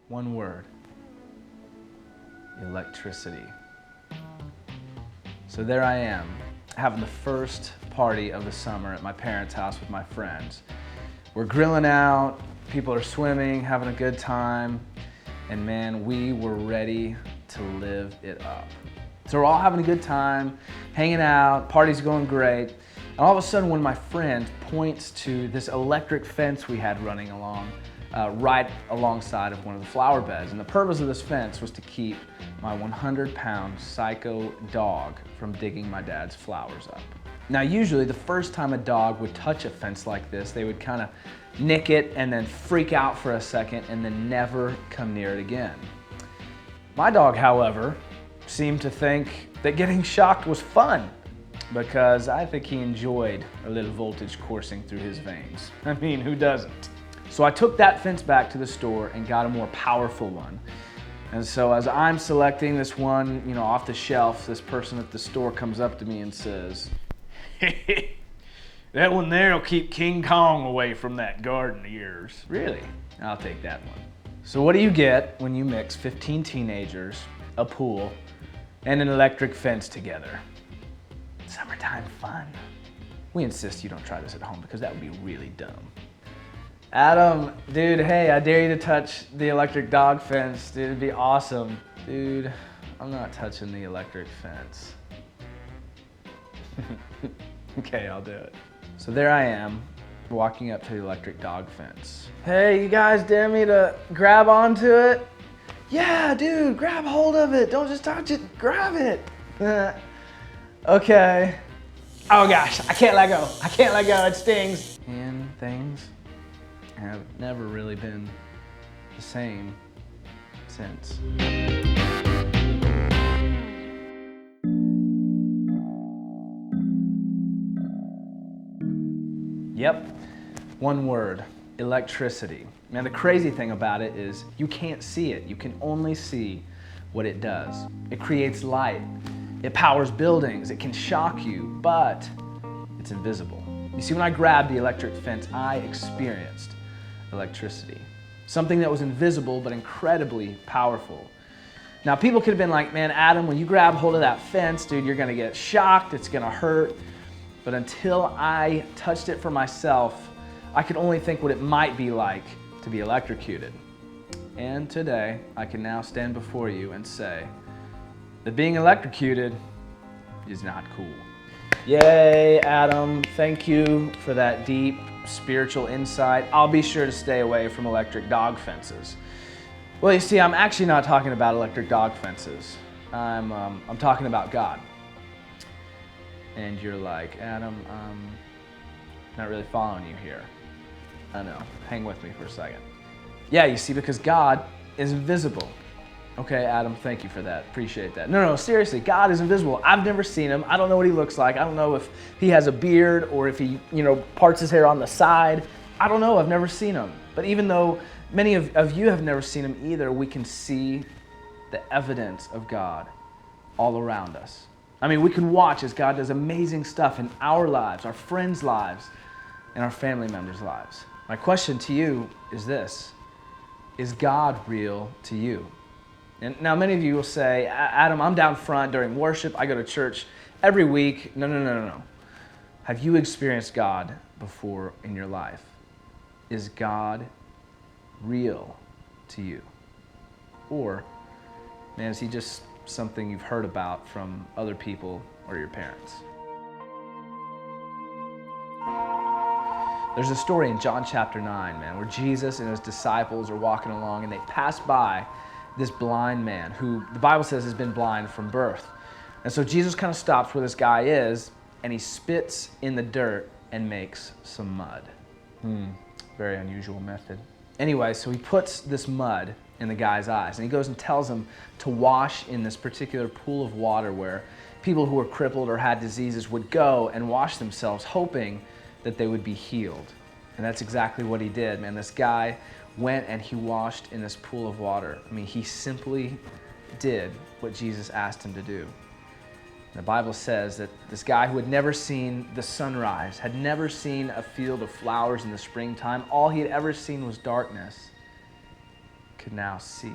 One word: electricity. So there I am, having the first party of the summer at my parents' house with my friends. We're grilling out, people are swimming, having a good time, and man, we were ready to live it up. So we're all having a good time, hanging out, party's going great, and all of a sudden one of my friends points to this electric fence we had running along, right alongside of one of the flower beds. And the purpose of this fence was to keep my 100-pound psycho dog from digging my dad's flowers up. Now usually the first time a dog would touch a fence like this, they would kind of nick it and then freak out for a second and then never come near it again. My dog, however, seemed to think that getting shocked was fun, because I think he enjoyed a little voltage coursing through his veins. I mean, who doesn't? So I took that fence back to the store and got a more powerful one. And so as I'm selecting this one, off the shelf, this person at the store comes up to me and says, "Hey, that one there will keep King Kong away from that garden of yours." Really? I'll take that one. So what do you get when you mix 15 teenagers, a pool, and an electric fence together? Summertime fun. We insist you don't try this at home because that would be really dumb. Adam, dude, hey, I dare you to touch the electric dog fence. Dude, it'd be awesome. Dude, I'm not touching the electric fence. Okay, I'll do it. So there I am, walking up to the electric dog fence. Hey, you guys dare me to grab onto it? Yeah, dude, grab hold of it. Don't just touch it, grab it. Okay. Oh gosh, I can't let go. I can't let go, it stings. And things have never really been the same since. Yep, one word: electricity. Now the crazy thing about it is you can't see it. You can only see what it does. It creates light. It powers buildings. It can shock you, but it's invisible. You see, when I grabbed the electric fence, I experienced electricity. Something that was invisible, but incredibly powerful. Now people could have been like, "Man, Adam, when you grab hold of that fence, dude, you're gonna get shocked, it's gonna hurt." But until I touched it for myself, I could only think what it might be like to be electrocuted. And today, I can now stand before you and say that being electrocuted is not cool. Yay, Adam, thank you for that deep spiritual insight. I'll be sure to stay away from electric dog fences. Well, you see, I'm actually not talking about electric dog fences. I'm talking about God. And you're like, "Adam, not really following you here." I know, hang with me for a second. Yeah, you see, because God is invisible. Okay, Adam, thank you for that, appreciate that. No, seriously, God is invisible. I've never seen him. I don't know what he looks like. I don't know if he has a beard or if he, parts his hair on the side. I don't know, I've never seen him. But even though many of you have never seen him either, we can see the evidence of God all around us. I mean, we can watch as God does amazing stuff in our lives, our friends' lives, and our family members' lives. My question to you is this: is God real to you? And now many of you will say, "Adam, I'm down front during worship. I go to church every week." No. Have you experienced God before in your life? Is God real to you? Or, man, is he just something you've heard about from other people or your parents? There's a story in John chapter 9, man, where Jesus and his disciples are walking along and they pass by this blind man who the Bible says has been blind from birth. And so Jesus kind of stops where this guy is and he spits in the dirt and makes some mud. Very unusual method. Anyway, so he puts this mud in the guy's eyes and he goes and tells him to wash in this particular pool of water where people who were crippled or had diseases would go and wash themselves, hoping that they would be healed. And that's exactly what he did, man. This guy went and he washed in this pool of water. I mean, he simply did what Jesus asked him to do. The Bible says that this guy who had never seen the sunrise, had never seen a field of flowers in the springtime, all he had ever seen was darkness, could now see.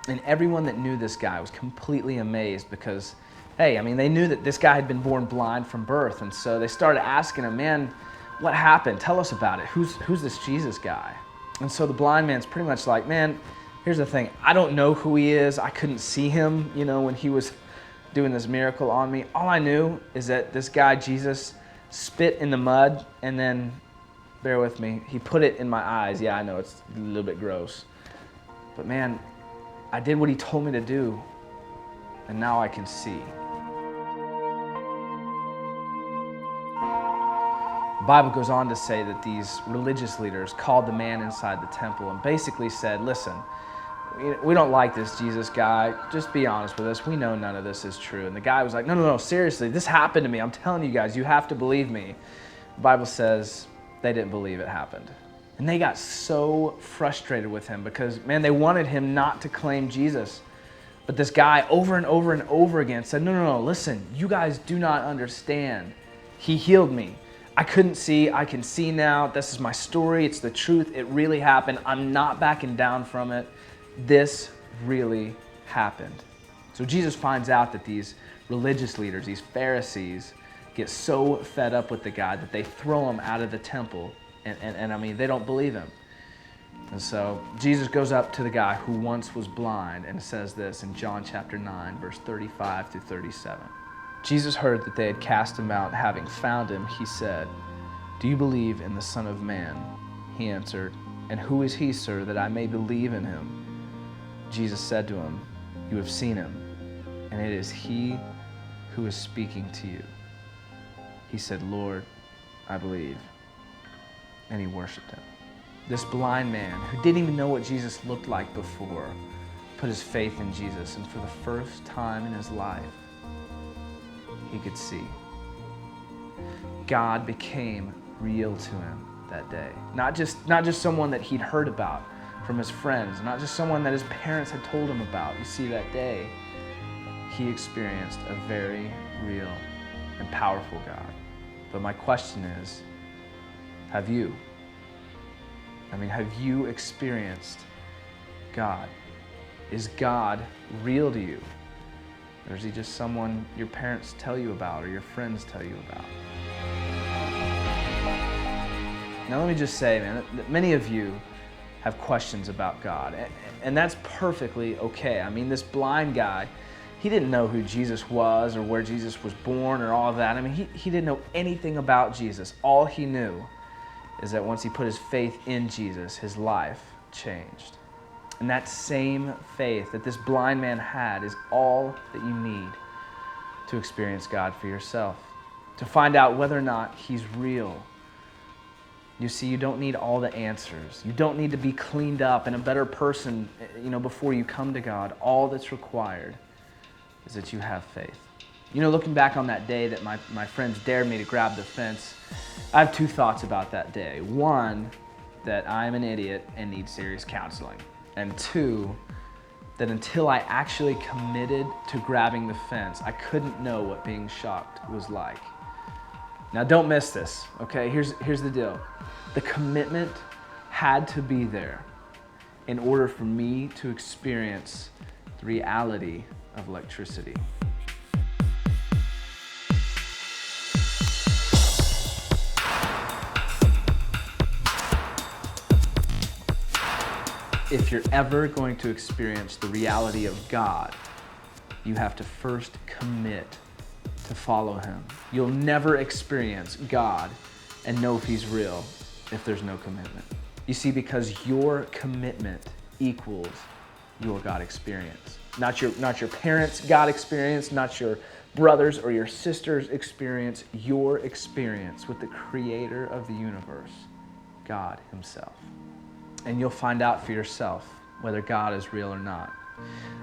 And everyone that knew this guy was completely amazed because, hey, I mean, they knew that this guy had been born blind from birth. And so they started asking him, man, what happened? Tell us about it. Who's this Jesus guy? And so the blind man's pretty much like, man, here's the thing. I don't know who he is. I couldn't see him, when he was doing this miracle on me. All I knew is that this guy, Jesus, spit in the mud and then, bear with me, he put it in my eyes. Yeah, I know it's a little bit gross. But man, I did what he told me to do, and now I can see. The Bible goes on to say that these religious leaders called the man inside the temple and basically said, listen, we don't like this Jesus guy. Just be honest with us. We know none of this is true. And the guy was like, no, seriously, this happened to me. I'm telling you guys, you have to believe me. The Bible says they didn't believe it happened. And they got so frustrated with him because, man, they wanted him not to claim Jesus. But this guy over and over and over again said, no, listen, you guys do not understand. He healed me. I couldn't see. I can see now. This is my story. It's the truth. It really happened. I'm not backing down from it. This really happened. So Jesus finds out that these religious leaders, these Pharisees, get so fed up with the guy that they throw him out of the temple. And I mean, they don't believe him. And so Jesus goes up to the guy who once was blind and says this in John chapter 9, verse 35 through 37. Jesus heard that they had cast him out. Having found him, he said, "Do you believe in the Son of Man?" He answered, "And who is he, sir, that I may believe in him?" Jesus said to him, "You have seen him, and it is he who is speaking to you." He said, "Lord, I believe." And he worshiped him. This blind man, who didn't even know what Jesus looked like before, put his faith in Jesus, and for the first time in his life, he could see. God became real to him that day. Not just someone that he'd heard about from his friends, not just someone that his parents had told him about. You see, that day, he experienced a very real and powerful God. But my question is, have you? Have you experienced God? Is God real to you? Or is he just someone your parents tell you about or your friends tell you about? Now let me just say, man, that many of you have questions about God, and that's perfectly okay. This blind guy, he didn't know who Jesus was or where Jesus was born or all of that. He didn't know anything about Jesus. All he knew is that once he put his faith in Jesus, his life changed. And that same faith that this blind man had is all that you need to experience God for yourself, to find out whether or not he's real. You see, you don't need all the answers. You don't need to be cleaned up and a better person, before you come to God. All that's required is that you have faith. Looking back on that day that my friends dared me to grab the fence, I have two thoughts about that day. One, that I'm an idiot and need serious counseling. And two, that until I actually committed to grabbing the fence, I couldn't know what being shocked was like. Now don't miss this, okay? Here's the deal. The commitment had to be there in order for me to experience the reality of electricity. If you're ever going to experience the reality of God, you have to first commit to follow him. You'll never experience God and know if he's real if there's no commitment. You see, because your commitment equals your God experience. Not your parents' God experience, not your brothers or your sisters' experience, your experience with the creator of the universe, God himself. And you'll find out for yourself whether God is real or not.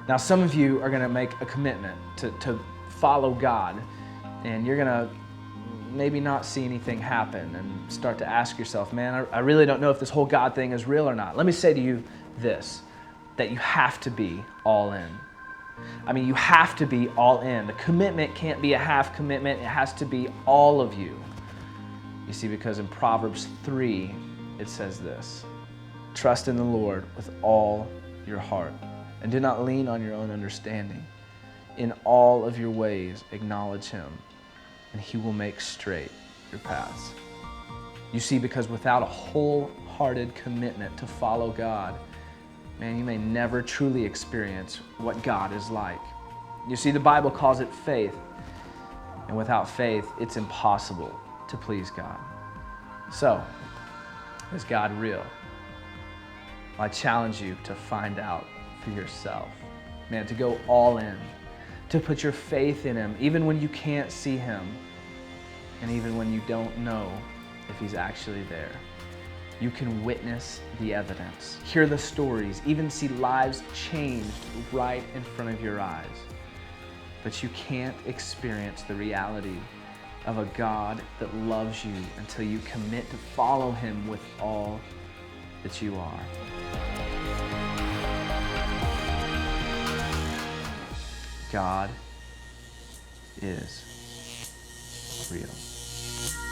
Now, some of you are going to make a commitment to follow God, and you're going to maybe not see anything happen and start to ask yourself, man, I really don't know if this whole God thing is real or not. Let me say to you this, that you have to be all in. You have to be all in. The commitment can't be a half commitment. It has to be all of you. You see, because in Proverbs 3, it says this, "Trust in the Lord with all your heart, and do not lean on your own understanding. In all of your ways, acknowledge Him, and He will make straight your paths. You see, because without a wholehearted commitment to follow God, man, you may never truly experience what God is like. You see, the Bible calls it faith, and without faith, it's impossible to please God. So, is God real? I challenge you to find out for yourself. Man, to go all in, to put your faith in Him, even when you can't see Him, and even when you don't know if He's actually there. You can witness the evidence, hear the stories, even see lives changed right in front of your eyes. But you can't experience the reality of a God that loves you until you commit to follow Him with all that you are. God is real.